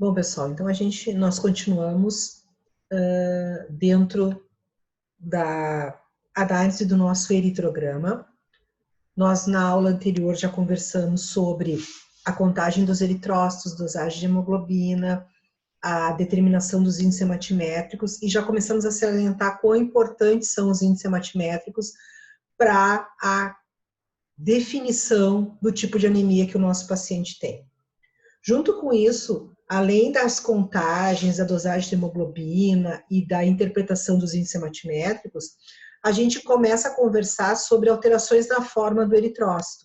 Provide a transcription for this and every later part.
Bom, pessoal, então nós continuamos dentro da análise do nosso eritrograma. Nós, na aula anterior, já conversamos sobre a contagem dos eritrócitos, dosagem de hemoglobina, a determinação dos índices hematimétricos, e já começamos a salientar quão importantes são os índices hematimétricos para a definição do tipo de anemia que o nosso paciente tem. Junto com isso, além das contagens, da dosagem de hemoglobina e da interpretação dos índices hematimétricos, a gente começa a conversar sobre alterações na forma do eritrócito.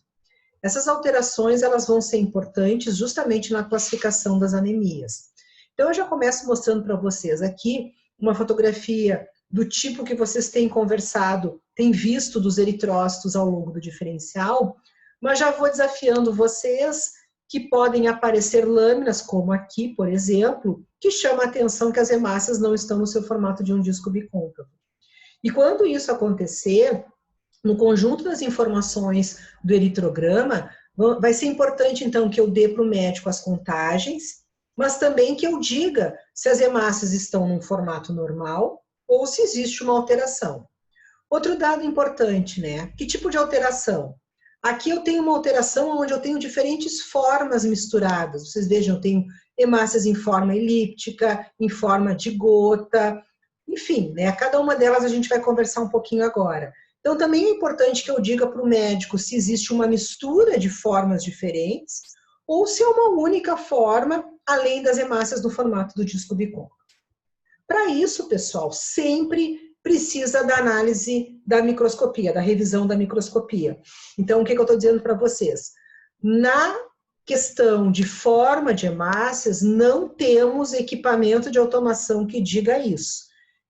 Essas alterações elas vão ser importantes justamente na classificação das anemias. Então eu já começo mostrando para vocês aqui uma fotografia do tipo que vocês têm conversado, têm visto dos eritrócitos ao longo do diferencial, mas já vou desafiando vocês que podem aparecer lâminas, como aqui, por exemplo, que chama a atenção que as hemácias não estão no seu formato de um disco bicôncavo. E quando isso acontecer, no conjunto das informações do eritrograma, vai ser importante, então, que eu dê para o médico as contagens, mas também que eu diga se as hemácias estão num formato normal ou se existe uma alteração. Outro dado importante, né? Que tipo de alteração? Aqui eu tenho uma alteração onde eu tenho diferentes formas misturadas. Vocês vejam, eu tenho hemácias em forma elíptica, em forma de gota, enfim, né? Cada uma delas a gente vai conversar um pouquinho agora. Então também é importante que eu diga para o médico se existe uma mistura de formas diferentes ou se é uma única forma, além das hemácias no formato do disco bicôncavo. Para isso, pessoal, sempre precisa da análise da microscopia, da revisão da microscopia. Então, o que eu estou dizendo para vocês? Na questão de forma de hemácias, não temos equipamento de automação que diga isso.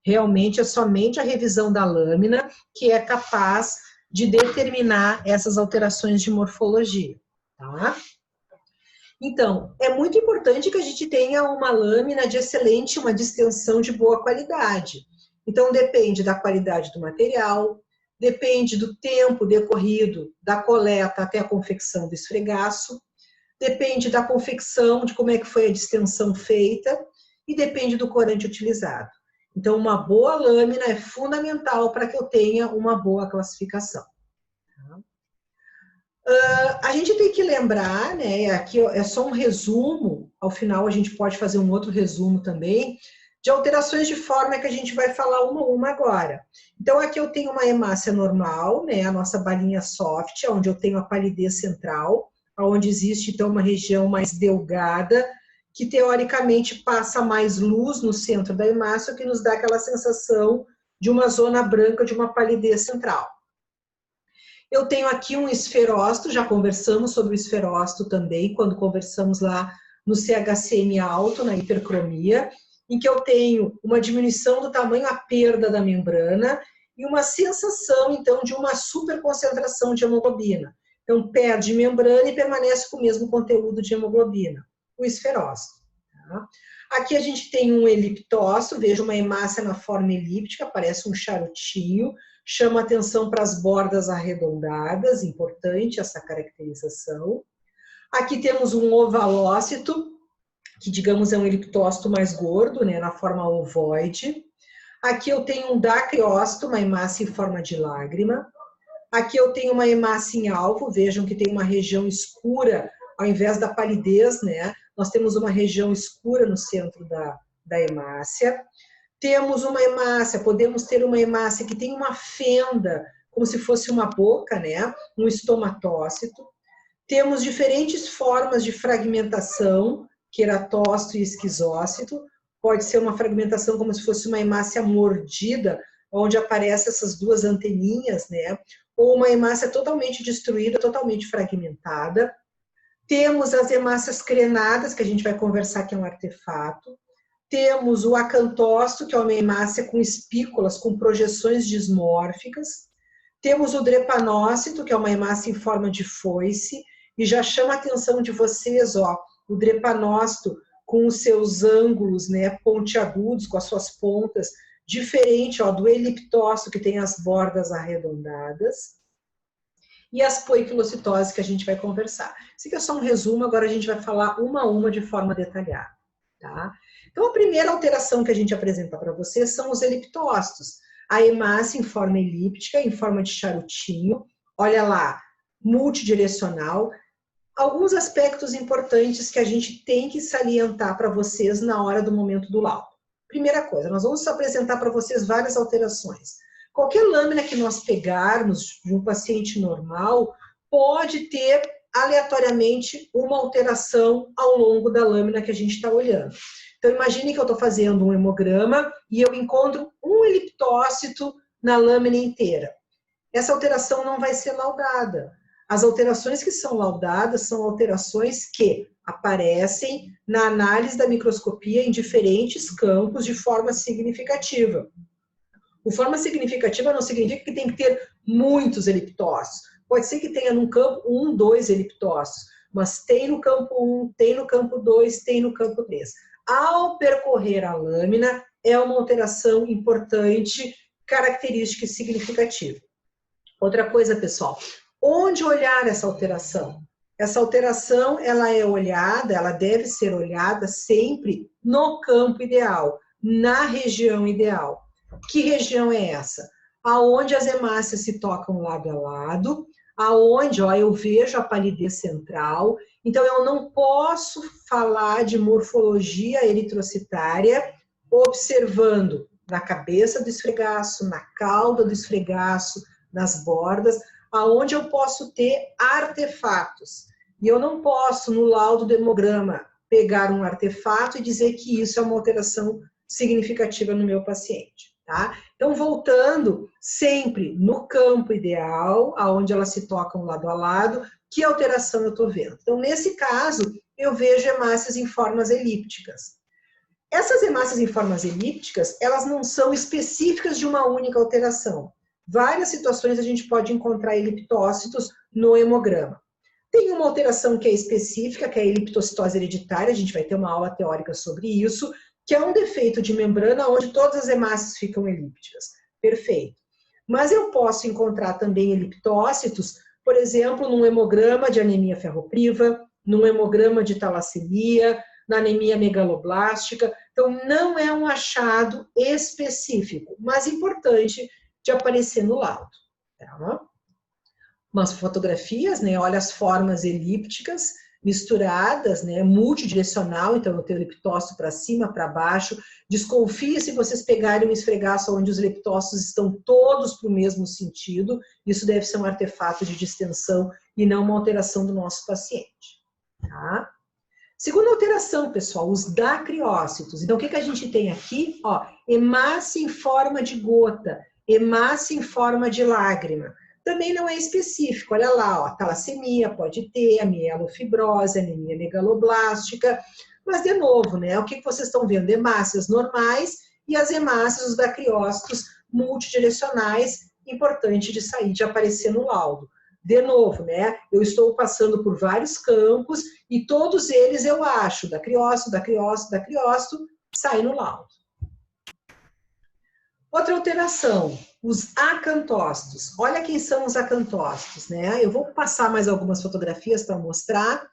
Realmente é somente a revisão da lâmina que é capaz de determinar essas alterações de morfologia, tá? Então, é muito importante que a gente tenha uma lâmina de excelente, uma distensão de boa qualidade. Então, depende da qualidade do material, depende do tempo decorrido da coleta até a confecção do esfregaço, depende da confecção, de como é que foi a distensão feita, e depende do corante utilizado. Então, uma boa lâmina é fundamental para que eu tenha uma boa classificação. A gente tem que lembrar, né, aqui é só um resumo, ao final a gente pode fazer um outro resumo também, de alterações de forma que a gente vai falar uma a uma agora. Então aqui eu tenho uma hemácia normal, né, a nossa balinha soft, onde eu tenho a palidez central, onde existe então uma região mais delgada, que teoricamente passa mais luz no centro da hemácia, que nos dá aquela sensação de uma zona branca, de uma palidez central. Eu tenho aqui um esferócito, já conversamos sobre o esferócito também, quando conversamos lá no CHCM alto, na hipercromia, em que eu tenho uma diminuição do tamanho, a perda da membrana, e uma sensação, então, de uma superconcentração de hemoglobina. Então, perde membrana e permanece com o mesmo conteúdo de hemoglobina, o esferócito. Tá? Aqui a gente tem um eliptócito, veja uma hemácia na forma elíptica, parece um charutinho, chama atenção para as bordas arredondadas, importante essa caracterização. Aqui temos um ovalócito, que digamos é um eliptócito mais gordo, né, na forma ovoide. Aqui eu tenho um dacriócito, uma hemácia em forma de lágrima. Aqui eu tenho uma hemácia em alvo, vejam que tem uma região escura, ao invés da palidez, né, nós temos uma região escura no centro da hemácia. Temos uma hemácia, podemos ter uma hemácia que tem uma fenda, como se fosse uma boca, né? Um estomatócito. Temos diferentes formas de fragmentação, queratócito e esquizócito. Pode ser uma fragmentação como se fosse uma hemácia mordida, onde aparecem essas duas anteninhas, né? Ou uma hemácia totalmente destruída, totalmente fragmentada. Temos as hemácias crenadas, que a gente vai conversar que é um artefato. Temos o acantócito, que é uma hemácia com espículas, com projeções dismórficas. Temos o drepanócito, que é uma hemácia em forma de foice, e já chama a atenção de vocês, ó, o drepanócito com os seus ângulos, né, pontiagudos, com as suas pontas, diferente, ó, do eliptócito, que tem as bordas arredondadas. E as poiquilocitoses que a gente vai conversar. Isso aqui é só um resumo, agora a gente vai falar uma a uma de forma detalhada. tá? Então, a primeira alteração que a gente apresenta para vocês são os eliptócitos. A hemácia em forma elíptica, em forma de charutinho, olha lá, multidirecional. Alguns aspectos importantes que a gente tem que salientar para vocês na hora do momento do laudo. Primeira coisa, nós vamos apresentar para vocês várias alterações. Qualquer lâmina que nós pegarmos de um paciente normal pode ter aleatoriamente uma alteração ao longo da lâmina que a gente está olhando. Então, imagine que eu estou fazendo um hemograma e eu encontro um eliptócito na lâmina inteira. Essa alteração não vai ser laudada. As alterações que são laudadas são alterações que aparecem na análise da microscopia em diferentes campos de forma significativa. O forma significativa não significa que tem que ter muitos eliptócitos. Pode ser que tenha num campo 1, 2 eliptócitos, mas tem no campo 1, tem no campo 2, tem no campo 3. Ao percorrer a lâmina, é uma alteração importante, característica e significativa. Outra coisa, pessoal, onde olhar essa alteração? Essa alteração, ela é olhada, ela deve ser olhada sempre no campo ideal, na região ideal. Que região é essa? Aonde as hemácias se tocam lado a lado, aonde, ó, eu vejo a palidez central. Então, eu não posso falar de morfologia eritrocitária observando na cabeça do esfregaço, na cauda do esfregaço, nas bordas, aonde eu posso ter artefatos. E eu não posso, no laudo do hemograma, pegar um artefato e dizer que isso é uma alteração significativa no meu paciente. Tá? Então, voltando sempre no campo ideal, aonde elas se tocam lado a lado, que alteração eu estou vendo? Então, nesse caso, eu vejo hemácias em formas elípticas. Essas hemácias em formas elípticas, elas não são específicas de uma única alteração. Várias situações a gente pode encontrar eliptócitos no hemograma. Tem uma alteração que é específica, que é a eliptocitose hereditária, a gente vai ter uma aula teórica sobre isso, que é um defeito de membrana onde todas as hemácias ficam elípticas. Perfeito. Mas eu posso encontrar também eliptócitos, por exemplo, num hemograma de anemia ferropriva, num hemograma de talassemia, na anemia megaloblástica. Então, não é um achado específico, mas importante de aparecer no laudo. Tá? Umas fotografias, né? Olha as formas elípticas, misturadas, né, multidirecional, então eu tenho eliptócito para cima, para baixo. Desconfie se vocês pegarem um esfregaço onde os eliptócitos estão todos para o mesmo sentido, isso deve ser um artefato de distensão e não uma alteração do nosso paciente. Tá? Segunda alteração, pessoal, os dacriócitos. Então, o que a gente tem aqui? Ó, hemácia em forma de gota, hemácia em forma de lágrima. Também não é específico, olha lá, ó, talassemia pode ter, a mielofibrose, anemia megaloblástica, mas de novo, né, o que vocês estão vendo? Hemácias normais e as hemácias, os dacriócitos multidirecionais, importante de sair, de aparecer no laudo. De novo, né, eu estou passando por vários campos e todos eles eu acho, dacriócito, dacriócito, dacriócito, sai no laudo. Outra alteração, os acantócitos. Olha quem são os acantócitos, né? Eu vou passar mais algumas fotografias para mostrar.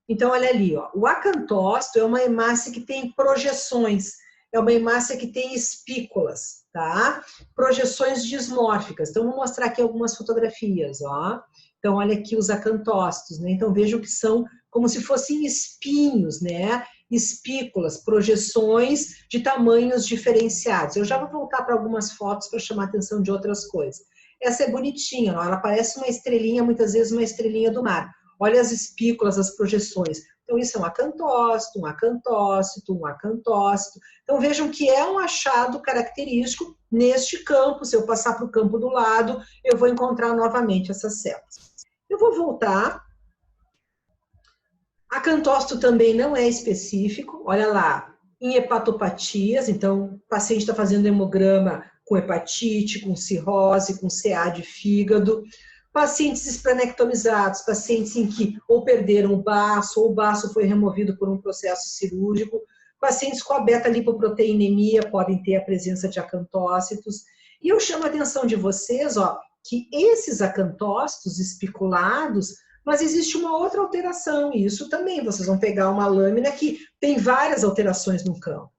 Então, olha ali, ó. O acantócito é uma hemácia que tem projeções, é uma hemácia que tem espículas, tá? Projeções dismórficas. Então, vou mostrar aqui algumas fotografias, ó. Então, olha aqui os acantócitos, né? Então, vejam que são como se fossem espinhos, né? Espículas, projeções de tamanhos diferenciados. Eu já vou voltar para algumas fotos para chamar a atenção de outras coisas. Essa é bonitinha, ó, ela parece uma estrelinha, muitas vezes uma estrelinha do mar. Olha as espículas, as projeções. Então, isso é um acantócito, um acantócito, um acantócito. Então, vejam que é um achado característico neste campo. Se eu passar para o campo do lado, eu vou encontrar novamente essas células. Eu vou voltar. Acantócito também não é específico, olha lá, em hepatopatias, então o paciente está fazendo hemograma com hepatite, com cirrose, com CA de fígado, pacientes esplenectomizados, pacientes em que ou perderam o baço, ou o baço foi removido por um processo cirúrgico, pacientes com a beta-lipoproteinemia podem ter a presença de acantócitos, e eu chamo a atenção de vocês, ó, que esses acantócitos espiculados Mas existe uma outra alteração, e isso também, vocês vão pegar uma lâmina que tem várias alterações no campo.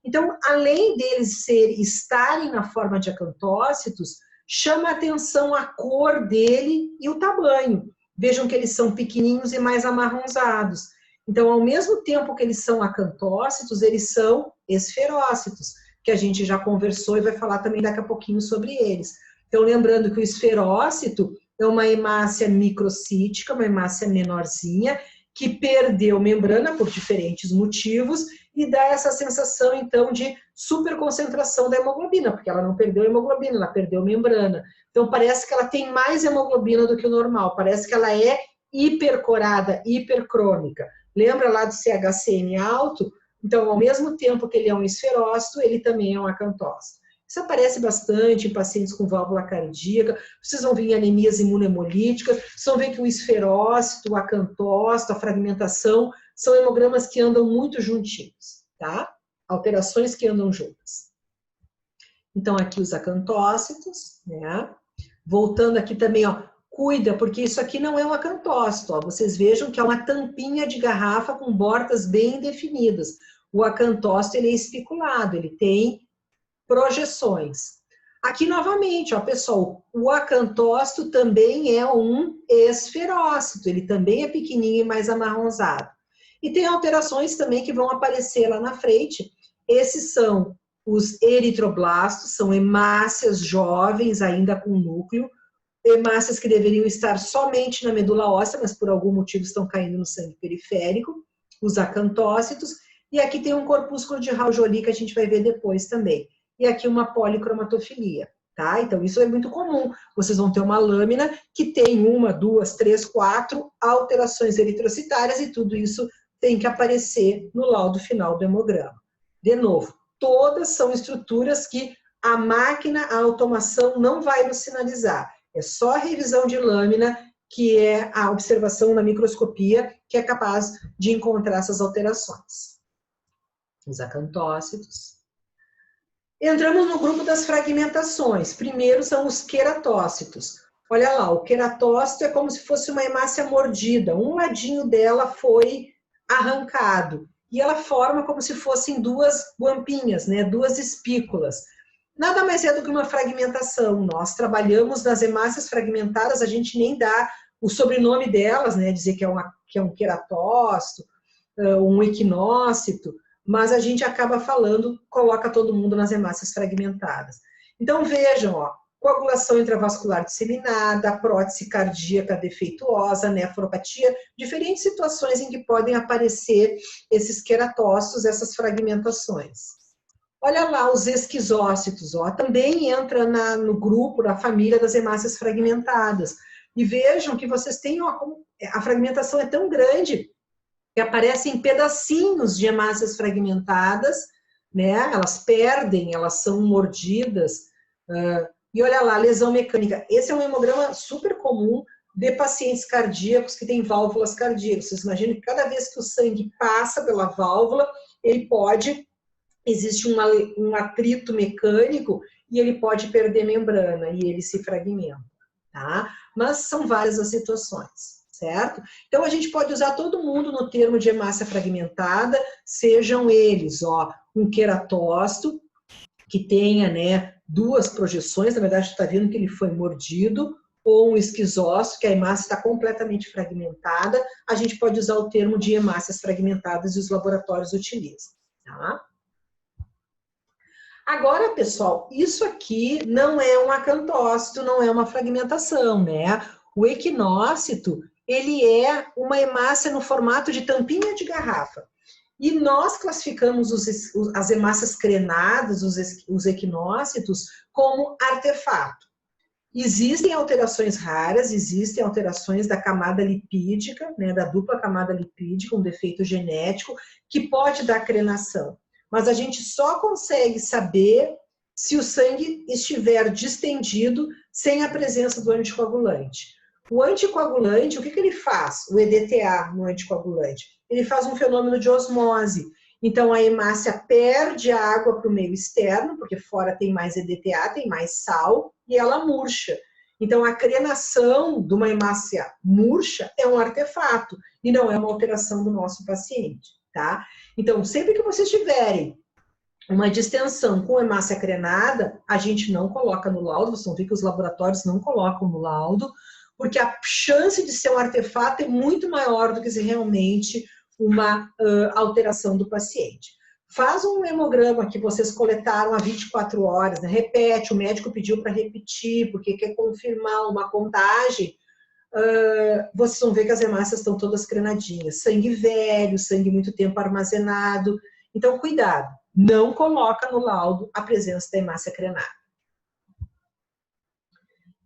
Então, além deles estarem na forma de acantócitos, chama a atenção a cor dele e o tamanho. Vejam que eles são pequenininhos e mais amarronzados. Então, ao mesmo tempo que eles são acantócitos, eles são esferócitos, que a gente já conversou e vai falar também daqui a pouquinho sobre eles. Então, lembrando que o esferócito é uma hemácia microcítica, uma hemácia menorzinha, que perdeu membrana por diferentes motivos e dá essa sensação, então, de superconcentração da hemoglobina, porque ela não perdeu hemoglobina, ela perdeu membrana. Então, parece que ela tem mais hemoglobina do que o normal, parece que ela é hipercorada, hipercrômica. Lembra lá do CHCN alto? Então, ao mesmo tempo que ele é um esferócito, ele também é um acantócito. Isso aparece bastante em pacientes com válvula cardíaca, vocês vão ver em anemias imunohemolíticas, vocês vão ver que o esferócito, o acantócito, a fragmentação, são hemogramas que andam muito juntinhos, tá? Alterações que andam juntas. Então, aqui os acantócitos, né? Voltando aqui também, ó, cuida, porque isso aqui não é um acantócito, ó. Vocês vejam que é uma tampinha de garrafa com bordas bem definidas. O acantócito, ele é espiculado, ele tem projeções. Aqui, novamente, ó, pessoal, o acantócito também é um esferócito, ele também é pequenininho e mais amarronzado. E tem alterações também que vão aparecer lá na frente. Esses são os eritroblastos, são hemácias jovens, ainda com núcleo, hemácias que deveriam estar somente na medula óssea, mas por algum motivo estão caindo no sangue periférico, os acantócitos, e aqui tem um corpúsculo de Raul-Joly que a gente vai ver depois também. E aqui uma policromatofilia, tá? Então isso é muito comum. Vocês vão ter uma lâmina que tem 1, 2, 3, 4 alterações eritrocitárias e tudo isso tem que aparecer no laudo final do hemograma. De novo, todas são estruturas que a máquina, a automação não vai nos sinalizar. É só a revisão de lâmina, que é a observação na microscopia, que é capaz de encontrar essas alterações. Os acantócitos. Entramos no grupo das fragmentações. Primeiro são os queratócitos. Olha lá, o queratócito é como se fosse uma hemácia mordida. Um ladinho dela foi arrancado. E ela forma como se fossem duas guampinhas, né? Duas espículas. Nada mais é do que uma fragmentação. Nós trabalhamos nas hemácias fragmentadas, a gente nem dá o sobrenome delas, né? Dizer que é um queratócito, um equinócito, mas a gente acaba falando, coloca todo mundo nas hemácias fragmentadas. Então vejam, ó, coagulação intravascular disseminada, prótese cardíaca defeituosa, nefropatia, diferentes situações em que podem aparecer esses queratócitos, essas fragmentações. Olha lá os esquizócitos, ó, também entra no grupo, na família das hemácias fragmentadas. E vejam que vocês têm, ó, a fragmentação é tão grande que aparecem pedacinhos de hemácias fragmentadas, né? Elas perdem, elas são mordidas. E olha lá, lesão mecânica. Esse é um hemograma super comum de pacientes cardíacos que têm válvulas cardíacas. Vocês imaginam que cada vez que o sangue passa pela válvula, existe um atrito mecânico e ele pode perder membrana e ele se fragmenta, tá? Mas são várias as situações, certo? Então a gente pode usar todo mundo no termo de hemácia fragmentada, sejam eles, ó, um queratócito, que tenha, né, duas projeções, na verdade está vendo que ele foi mordido, ou um esquizócito, que a hemácia está completamente fragmentada, a gente pode usar o termo de hemácias fragmentadas e os laboratórios utilizam, tá? Agora, pessoal, isso aqui não é um acantócito, não é uma fragmentação, né? O equinócito, ele é uma hemácia no formato de tampinha de garrafa. E nós classificamos as hemácias crenadas, os equinócitos, como artefato. Existem alterações raras, existem alterações da camada lipídica, né, da dupla camada lipídica, um defeito genético, que pode dar crenação. Mas a gente só consegue saber se o sangue estiver distendido sem a presença do anticoagulante. O anticoagulante, o que ele faz? O EDTA no anticoagulante? Ele faz um fenômeno de osmose. Então, a hemácia perde a água para o meio externo, porque fora tem mais EDTA, tem mais sal, e ela murcha. Então, a crenação de uma hemácia murcha é um artefato e não é uma alteração do nosso paciente, tá? Então, sempre que vocês tiverem uma distensão com hemácia crenada, a gente não coloca no laudo, vocês vão ver que os laboratórios não colocam no laudo, porque a chance de ser um artefato é muito maior do que se realmente uma alteração do paciente. Faz um hemograma que vocês coletaram há 24 horas, né? Repete, o médico pediu para repetir, porque quer confirmar uma contagem, vocês vão ver que as hemácias estão todas crenadinhas. Sangue velho, sangue muito tempo armazenado. Então, cuidado, não coloca no laudo a presença da hemácia crenada.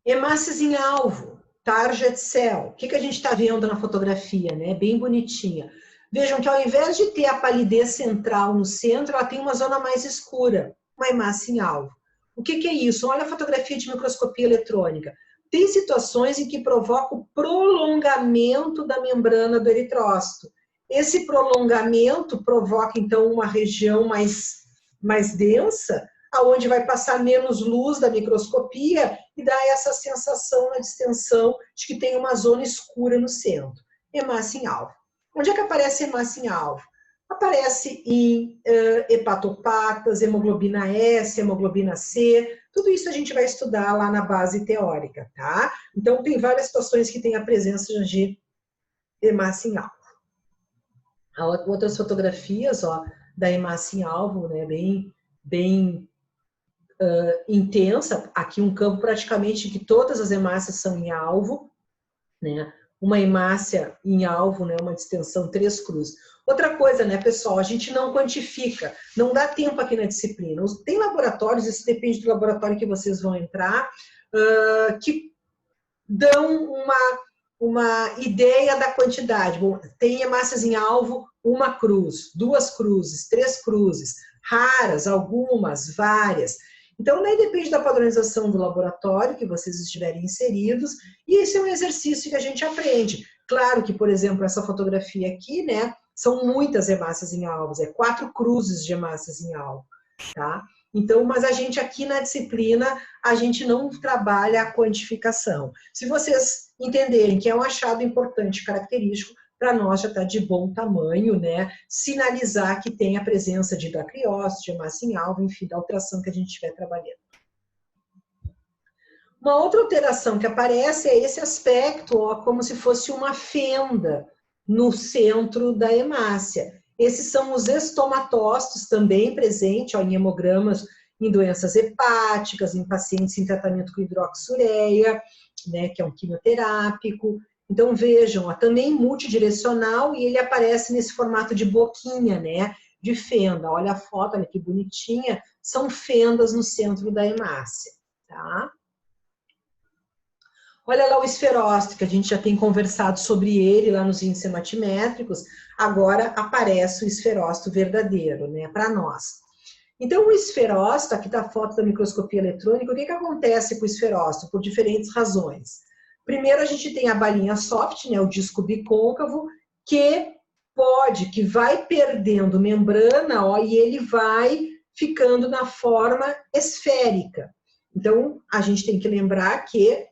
Hemácias em alvo, target cell. O que a gente está vendo na fotografia, né? Bem bonitinha. Vejam que ao invés de ter a palidez central no centro, ela tem uma zona mais escura, uma hemácia em alvo. O que é isso? Olha a fotografia de microscopia eletrônica. Tem situações em que provoca o prolongamento da membrana do eritrócito. Esse prolongamento provoca, então, uma região mais densa, aonde vai passar menos luz da microscopia e dá essa sensação na distensão de que tem uma zona escura no centro. Hemácia em alvo. Onde é que aparece hemácia em alvo? Aparece em hepatopatas, hemoglobina S, hemoglobina C, tudo isso a gente vai estudar lá na base teórica, tá? Então, tem várias situações que tem a presença de hemácia em alvo. Há outras fotografias, ó, da hemácia em alvo, né, bem intensa. Aqui um campo praticamente que todas as hemácias são em alvo, né? Uma hemácia em alvo, né, uma distensão 3 cruzes. Outra coisa, né, pessoal, a gente não quantifica, não dá tempo aqui na disciplina. Tem laboratórios, isso depende do laboratório que vocês vão entrar, que dão uma ideia da quantidade. Bom, tem hemácias em alvo, 1 cruz, 2 cruzes, 3 cruzes, raras, algumas, várias. Então, daí depende da padronização do laboratório que vocês estiverem inseridos, e esse é um exercício que a gente aprende. Claro que, por exemplo, essa fotografia aqui, né, são muitas hemácias em alvos, 4 cruzes de hemácias em alvo, tá? Então, mas a gente aqui na disciplina, a gente não trabalha a quantificação. Se vocês entenderem que é um achado importante, característico, para nós já está de bom tamanho, né? Sinalizar que tem a presença de hidracriose, de hemácia em alvo, enfim, da alteração que a gente estiver trabalhando. Uma outra alteração que aparece é esse aspecto, ó, como se fosse uma fenda no centro da hemácia. Esses são os estomatócitos também presentes, ó, em hemogramas em doenças hepáticas, em pacientes em tratamento com hidroxureia, né, que é um quimioterápico. Então, vejam, ó, também multidirecional e ele aparece nesse formato de boquinha, né, de fenda. Olha a foto, olha que bonitinha, são fendas no centro da hemácia, tá? Olha lá o esferócito, que a gente já tem conversado sobre ele lá nos índices hematimétricos, agora aparece o esferócito verdadeiro, né, para nós. Então, o esferócito, aqui está a foto da microscopia eletrônica, o que acontece com o esferócito? Por diferentes razões. Primeiro, a gente tem a balinha soft, né, o disco bicôncavo, que vai perdendo membrana, ó, e ele vai ficando na forma esférica. Então, a gente tem que lembrar que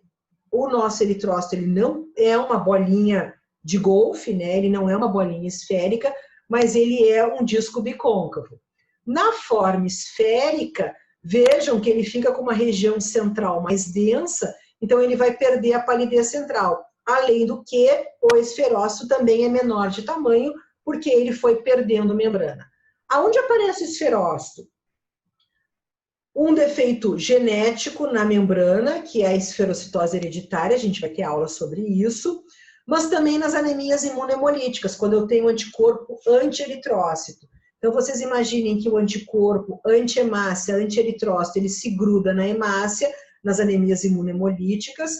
o nosso eritrócito, ele não é uma bolinha de golfe, né, ele não é uma bolinha esférica, mas ele é um disco bicôncavo. Na forma esférica, vejam que ele fica com uma região central mais densa, então ele vai perder a palidez central. Além do que, o esferócito também é menor de tamanho, porque ele foi perdendo membrana. Aonde aparece o esferócito? Um defeito genético na membrana, que é a esferocitose hereditária, a gente vai ter aula sobre isso, mas também nas anemias imunohemolíticas, quando eu tenho anticorpo anti-eritrócito. Então, vocês imaginem que o anticorpo anti-hemácia, anti-eritrócito, ele se gruda na hemácia, nas anemias imunohemolíticas,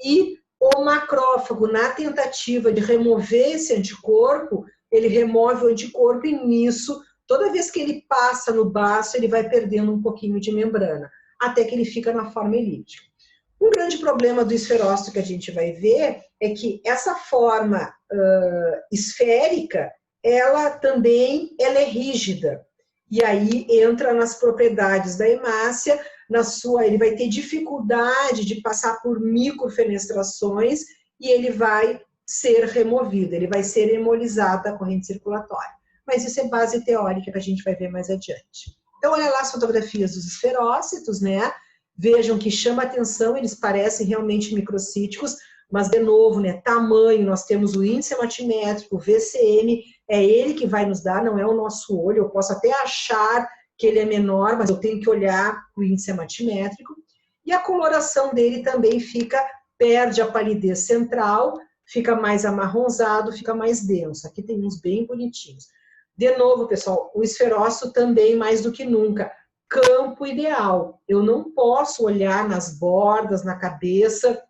e o macrófago, na tentativa de remover esse anticorpo, ele remove o anticorpo e nisso, toda vez que ele passa no baço, ele vai perdendo um pouquinho de membrana, até que ele fica na forma elíptica. Um grande problema do esferócito que a gente vai ver é que essa forma esférica, ela é rígida. E aí entra nas propriedades da hemácia, ele vai ter dificuldade de passar por microfenestrações e ele vai ser removido, ele vai ser hemolizado da corrente circulatória. Mas isso é base teórica que a gente vai ver mais adiante. Então, olha lá as fotografias dos esferócitos, né? Vejam que chama atenção, eles parecem realmente microcíticos, mas, de novo, né, tamanho, nós temos o índice hematimétrico, o VCM, é ele que vai nos dar, não é o nosso olho. Eu posso até achar que ele é menor, mas eu tenho que olhar o índice hematimétrico. E a coloração dele também perde a palidez central, fica mais amarronzado, fica mais denso. Aqui tem uns bem bonitinhos. De novo, pessoal, o esferócito também, mais do que nunca, campo ideal. Eu não posso olhar nas bordas, na cabeça,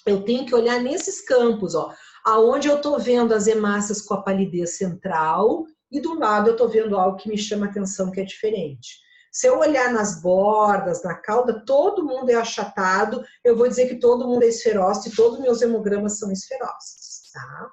eu tenho que olhar nesses campos, ó, aonde eu estou vendo as hemácias com a palidez central e do lado eu estou vendo algo que me chama atenção, que é diferente. Se eu olhar nas bordas, na cauda, todo mundo é achatado, eu vou dizer que todo mundo é esferócito e todos os meus hemogramas são esferócitos, tá?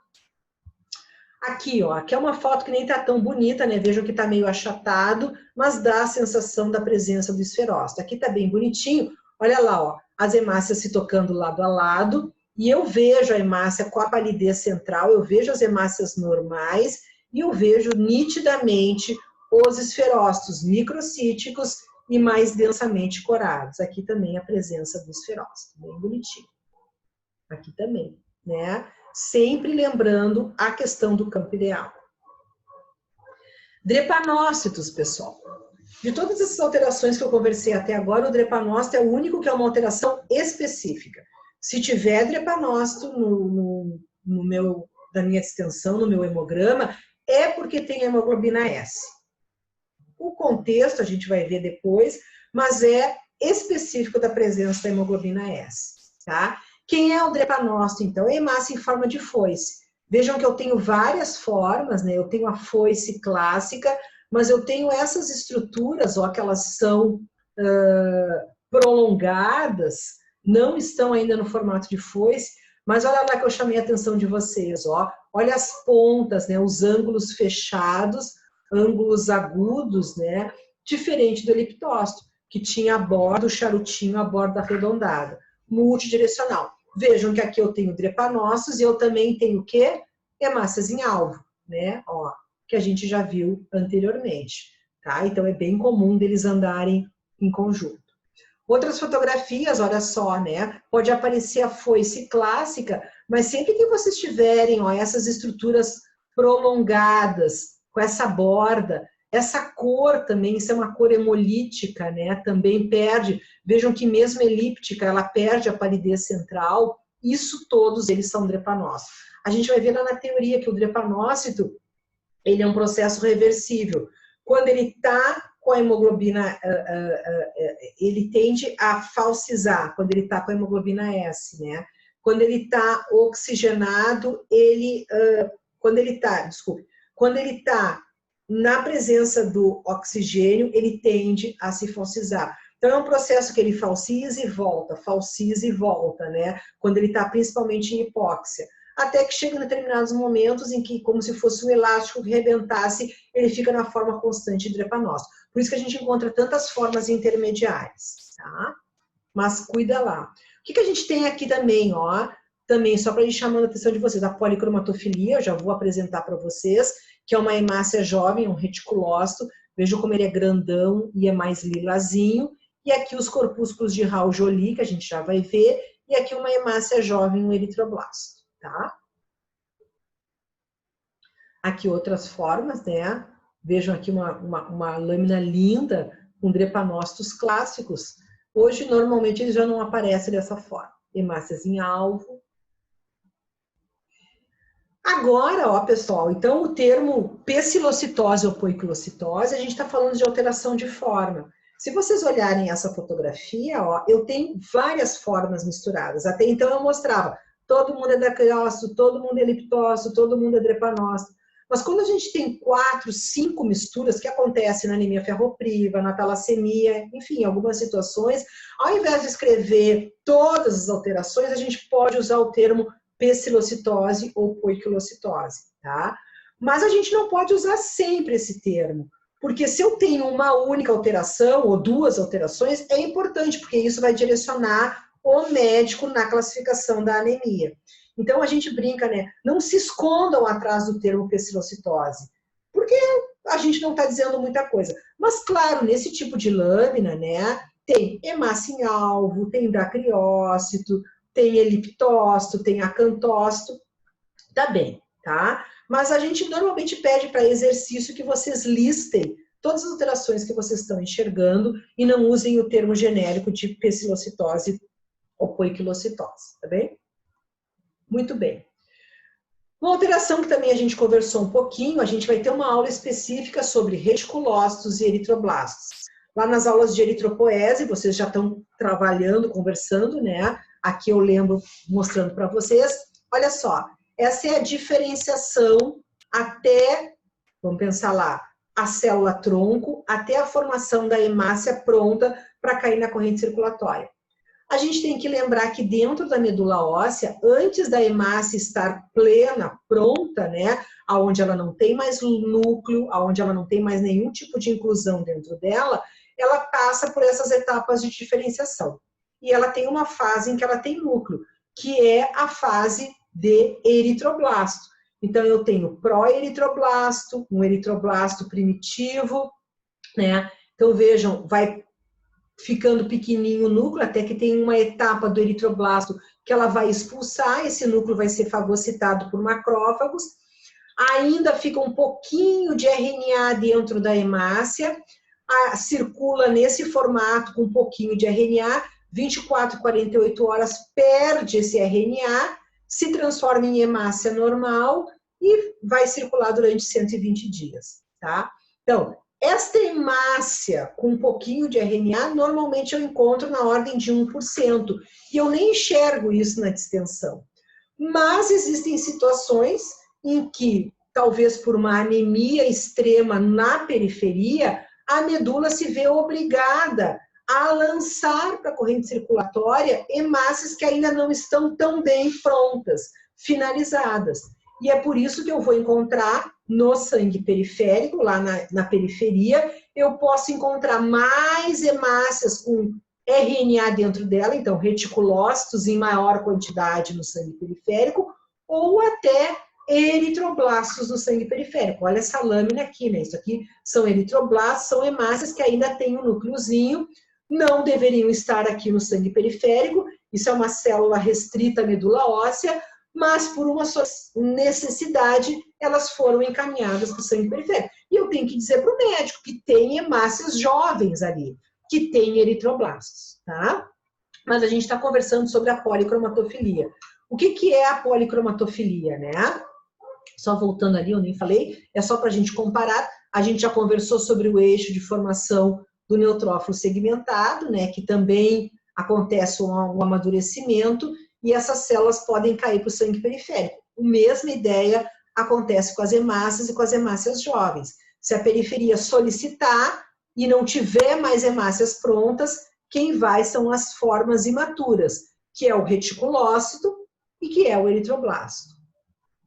Aqui, ó, aqui é uma foto que nem tá tão bonita, né? Vejam que tá meio achatado, mas dá a sensação da presença do esferócito. Aqui tá bem bonitinho, olha lá, ó, as hemácias se tocando lado a lado, e eu vejo a hemácia com a palidez central, eu vejo as hemácias normais, e eu vejo nitidamente os esferócitos microcíticos e mais densamente corados. Aqui também a presença do esferócito, bem bonitinho. Aqui também, né? Sempre lembrando a questão do campo ideal. Drepanócitos, pessoal. De todas essas alterações que eu conversei até agora, o drepanócito é o único que é uma alteração específica. Se tiver drepanócito na minha extensão, no meu hemograma, é porque tem hemoglobina S. O contexto a gente vai ver depois, mas é específico da presença da hemoglobina S, tá? Quem é o drepanócito, então? É hemácia em forma de foice. Vejam que eu tenho várias formas, né? Eu tenho a foice clássica, mas eu tenho essas estruturas, ó, que elas são prolongadas, não estão ainda no formato de foice, mas olha lá que eu chamei a atenção de vocês, ó. Olha as pontas, né? Os ângulos fechados, ângulos agudos, né? Diferente do eliptócito, que tinha a borda, o charutinho, a borda arredondada. Multidirecional. Vejam que aqui eu tenho drepanócitos e eu também tenho o quê? Hemácias em alvo, né? Ó, que a gente já viu anteriormente, tá? Então é bem comum deles andarem em conjunto. Outras fotografias, olha só, né? Pode aparecer a foice clássica, mas sempre que vocês tiverem, ó, essas estruturas prolongadas, com essa borda, essa cor também, isso é uma cor hemolítica, né? Também perde. Vejam que mesmo elíptica, ela perde a palidez central. Isso todos eles são drepanócitos. A gente vai ver lá na teoria que o drepanócito, ele é um processo reversível. Quando ele está com a hemoglobina, ele tende a falsizar, quando ele está com a hemoglobina S, né? Quando ele está oxigenado, quando ele está na presença do oxigênio, ele tende a se falsizar. Então, é um processo que ele falsiza e volta, né? Quando ele está principalmente em hipóxia. Até que chega em determinados momentos em que, como se fosse um elástico que rebentasse, ele fica na forma constante de drepanócito. Por isso que a gente encontra tantas formas intermediárias, tá? Mas cuida lá. O que a gente tem aqui também, ó? Também, só para ir chamando a atenção de vocês, a policromatofilia, eu já vou apresentar para vocês, que é uma hemácia jovem, um reticulócito. Vejam como ele é grandão e é mais lilazinho. E aqui os corpúsculos de Raul-Joly, que a gente já vai ver. E aqui uma hemácia jovem, um eritroblasto, tá? Aqui outras formas, né? Vejam aqui uma lâmina linda com drepanócitos clássicos. Hoje, normalmente, eles já não aparecem dessa forma. Hemácias em alvo. Agora, ó, pessoal, então o termo pecilocitose ou poiquilocitose, a gente está falando de alteração de forma. Se vocês olharem essa fotografia, ó, eu tenho várias formas misturadas. Até então eu mostrava, todo mundo é dacriócito, todo mundo é eliptócito, todo mundo é drepanócito. Mas quando a gente tem 4, 5 misturas, que acontece na anemia ferropriva, na talassemia, enfim, algumas situações, ao invés de escrever todas as alterações, a gente pode usar o termo pecilocitose ou poiquilocitose, tá? Mas a gente não pode usar sempre esse termo, Porque se eu tenho uma única alteração ou duas alterações, é importante, porque isso vai direcionar o médico na classificação da anemia. Então a gente brinca, né? Não se escondam atrás do termo pecilocitose, porque a gente não está dizendo muita coisa. Mas, claro, nesse tipo de lâmina, né? Tem hemácia em alvo, tem dacriócito, tem eliptócito, tem acantócito. Tá bem, tá? Mas a gente normalmente pede para exercício que vocês listem todas as alterações que vocês estão enxergando e não usem o termo genérico de pecilocitose ou poiquilocitose, tá bem? Muito bem. Uma alteração que também a gente conversou um pouquinho, a gente vai ter uma aula específica sobre reticulócitos e eritroblastos. Lá nas aulas de eritropoese, vocês já estão trabalhando, conversando, né? Aqui eu lembro, mostrando para vocês. Olha só, essa é a diferenciação até, vamos pensar lá, a célula tronco, até a formação da hemácia pronta para cair na corrente circulatória. A gente tem que lembrar que dentro da medula óssea, antes da hemácia estar plena, pronta, né, aonde ela não tem mais núcleo, aonde ela não tem mais nenhum tipo de inclusão dentro dela, ela passa por essas etapas de diferenciação. E ela tem uma fase em que ela tem núcleo, que é a fase de eritroblasto. Então, eu tenho pró-eritroblasto, um eritroblasto primitivo, né? Então, vejam, vai ficando pequenininho o núcleo, até que tem uma etapa do eritroblasto que ela vai expulsar, esse núcleo vai ser fagocitado por macrófagos, ainda fica um pouquinho de RNA dentro da hemácia, circula nesse formato com um pouquinho de RNA, 24, 48 horas perde esse RNA, se transforma em hemácia normal e vai circular durante 120 dias, tá? Então, esta hemácia com um pouquinho de RNA, normalmente eu encontro na ordem de 1%, e eu nem enxergo isso na distensão. Mas existem situações em que, talvez por uma anemia extrema na periferia, a medula se vê obrigada a lançar para a corrente circulatória hemácias que ainda não estão tão bem prontas, finalizadas. E é por isso que eu vou encontrar no sangue periférico, lá na periferia, eu posso encontrar mais hemácias com RNA dentro dela, então reticulócitos em maior quantidade no sangue periférico, ou até eritroblastos no sangue periférico. Olha essa lâmina aqui, né? Isso aqui são eritroblastos, são hemácias que ainda têm um núcleozinho, não deveriam estar aqui no sangue periférico, isso é uma célula restrita à medula óssea, mas por uma necessidade, elas foram encaminhadas para o sangue periférico. E eu tenho que dizer para o médico que tem hemácias jovens ali, que tem eritroblastos, tá? Mas a gente está conversando sobre a policromatofilia. O que é a policromatofilia, né? Só voltando ali, eu nem falei, é só para a gente comparar. A gente já conversou sobre o eixo de formação do neutrófilo segmentado, né? Que também acontece um amadurecimento, e essas células podem cair para o sangue periférico. A mesma ideia acontece com as hemácias e com as hemácias jovens. Se a periferia solicitar e não tiver mais hemácias prontas, quem vai são as formas imaturas, que é o reticulócito e que é o eritroblasto.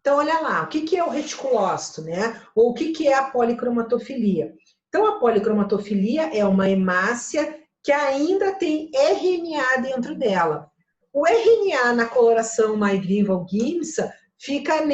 Então, olha lá, o que é o reticulócito, né? Ou o que é a policromatofilia? Então, a policromatofilia é uma hemácia que ainda tem RNA dentro dela. O RNA na coloração Maigrin-Valguimsa fica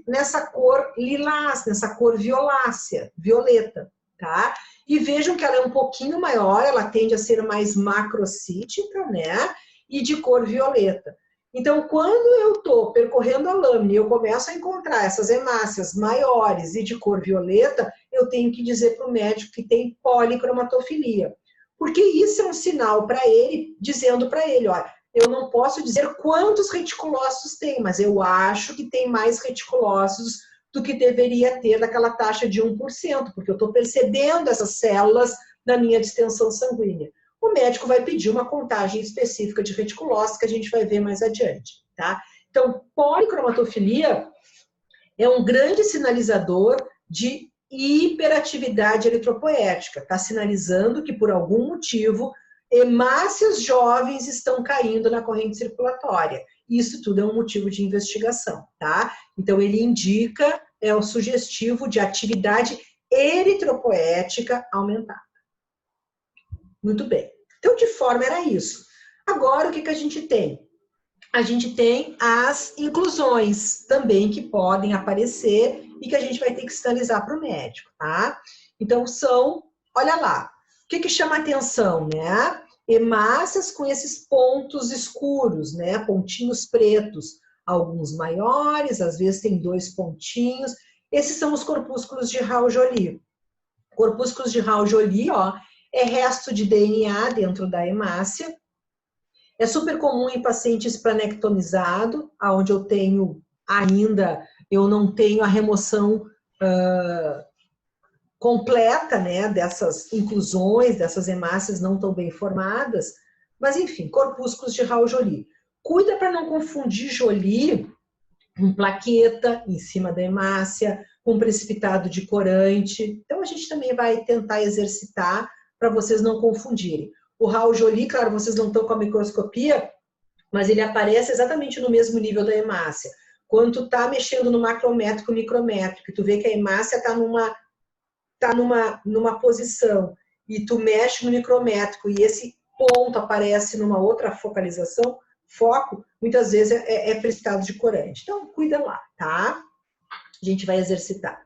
nessa cor lilás, nessa cor violácea, violeta, tá? E vejam que ela é um pouquinho maior, ela tende a ser mais macrocítica, né? E de cor violeta. Então, quando eu estou percorrendo a lâmina e eu começo a encontrar essas hemácias maiores e de cor violeta, eu tenho que dizer para o médico que tem policromatofilia. Porque isso é um sinal para ele, dizendo para ele, olha, eu não posso dizer quantos reticulócitos tem, mas eu acho que tem mais reticulócitos do que deveria ter naquela taxa de 1%, porque eu estou percebendo essas células na minha distensão sanguínea. O médico vai pedir uma contagem específica de reticulócitos que a gente vai ver mais adiante, tá? Então, policromatofilia é um grande sinalizador de hiperatividade eritropoética. Está sinalizando que, por algum motivo, hemácias jovens estão caindo na corrente circulatória. Isso tudo é um motivo de investigação, tá? Então, ele indica, é o sugestivo de atividade eritropoética aumentada. Muito bem. Então, de forma era isso. Agora, o que a gente tem? A gente tem as inclusões também que podem aparecer e que a gente vai ter que sinalizar para o médico, tá? Então, olha lá, o que chama atenção, né? Hemácias com esses pontos escuros, né? Pontinhos pretos, alguns maiores, às vezes tem 2 pontinhos. Esses são os corpúsculos de Raul-Joly. Corpúsculos de Raul-Joly, ó, é resto de DNA dentro da hemácia. É super comum em pacientes planectomizados, onde eu não tenho a remoção completa, né, dessas inclusões, dessas hemácias não tão bem formadas, mas enfim, corpúsculos de Raul-Joly. Cuida para não confundir Joly com plaqueta em cima da hemácia, com precipitado de corante. Então a gente também vai tentar exercitar para vocês não confundirem. O Raul-Joly, claro, vocês não estão com a microscopia, mas ele aparece exatamente no mesmo nível da hemácia. Quando tu tá mexendo no macrométrico, micrométrico, tu vê que a hemácia está numa posição e tu mexe no micrométrico e esse ponto aparece numa outra focalização, foco, muitas vezes é precipitado de corante. Então, cuida lá, tá? A gente vai exercitar.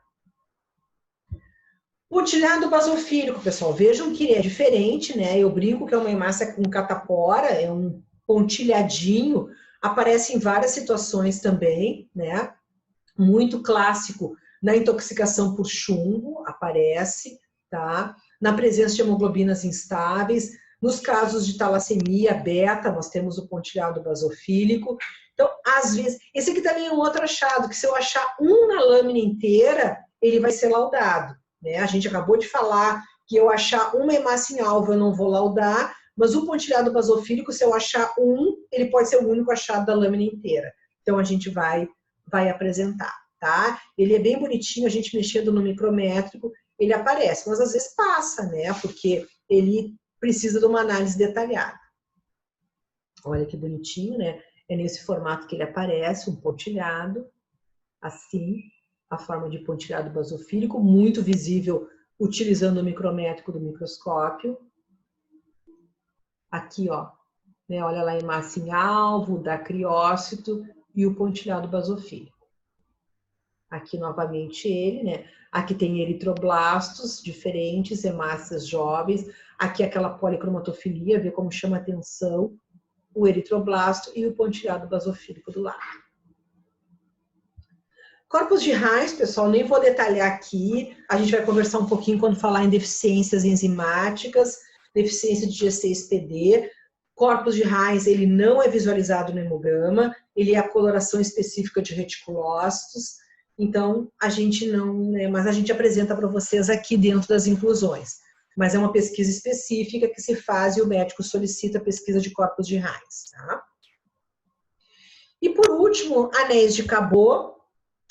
Pontilhado basofílico, pessoal, vejam que é diferente, né? Eu brinco que é uma hemácia com catapora, é um pontilhadinho, aparece em várias situações também, né? Muito clássico na intoxicação por chumbo, aparece, tá? Na presença de hemoglobinas instáveis, nos casos de talassemia beta, nós temos o pontilhado basofílico. Então, às vezes, esse aqui também é um outro achado, que se eu achar um na lâmina inteira, ele vai ser laudado, né? A gente acabou de falar que eu achar uma hemácia em alvo, eu não vou laudar, mas o pontilhado basofílico, se eu achar ele pode ser o único achado da lâmina inteira. Então, a gente vai apresentar, tá? Ele é bem bonitinho, a gente mexendo no micrométrico, ele aparece, mas às vezes passa, né? Porque ele precisa de uma análise detalhada. Olha que bonitinho, né? É nesse formato que ele aparece, um pontilhado, assim, a forma de pontilhado basofílico, muito visível utilizando o micrométrico do microscópio. Aqui, ó, né? Olha lá a hemácia em alvo, da criócito e o pontilhado basofílico. Aqui novamente ele, né? Aqui tem eritroblastos diferentes, hemácias jovens. Aqui aquela policromatofilia, vê como chama atenção o eritroblasto e o pontilhado basofílico do lado. Corpos de Reis, pessoal, nem vou detalhar aqui. A gente vai conversar um pouquinho quando falar em deficiências enzimáticas, deficiência de G6PD. Corpos de Reis, ele não é visualizado no hemograma, ele é a coloração específica de reticulócitos. Então, a gente não, né, mas a gente apresenta para vocês aqui dentro das inclusões. Mas é uma pesquisa específica que se faz e o médico solicita a pesquisa de corpos de Reis, tá? E por último, anéis de Cabot,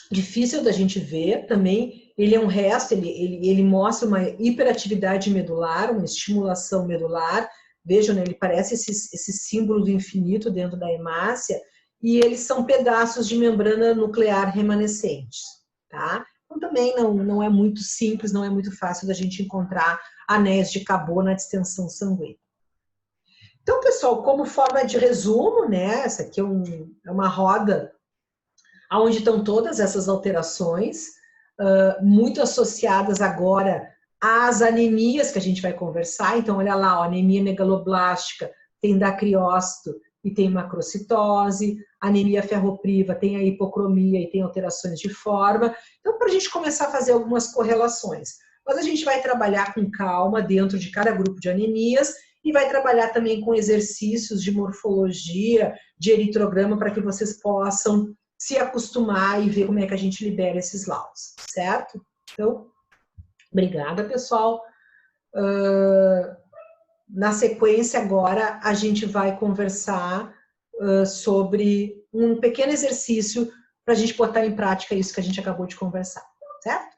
difícil da gente ver também, ele é um resto, ele mostra uma hiperatividade medular, uma estimulação medular, vejam, né, ele parece esse símbolo do infinito dentro da hemácia, e eles são pedaços de membrana nuclear remanescentes, tá? Então também não é muito simples, não é muito fácil da gente encontrar anéis de Cabot na distensão sanguínea. Então, pessoal, como forma de resumo, né, essa aqui é uma roda onde estão todas essas alterações, muito associadas agora às anemias que a gente vai conversar. Então, olha lá, ó, anemia megaloblástica tem dacriócito e tem macrocitose, anemia ferropriva tem a hipocromia e tem alterações de forma. Então, para a gente começar a fazer algumas correlações. Mas a gente vai trabalhar com calma dentro de cada grupo de anemias e vai trabalhar também com exercícios de morfologia, de eritrograma, para que vocês possam se acostumar e ver como é que a gente libera esses laudos, certo? Então, obrigada, pessoal. Na sequência, agora, a gente vai conversar sobre um pequeno exercício para a gente botar em prática isso que a gente acabou de conversar, certo?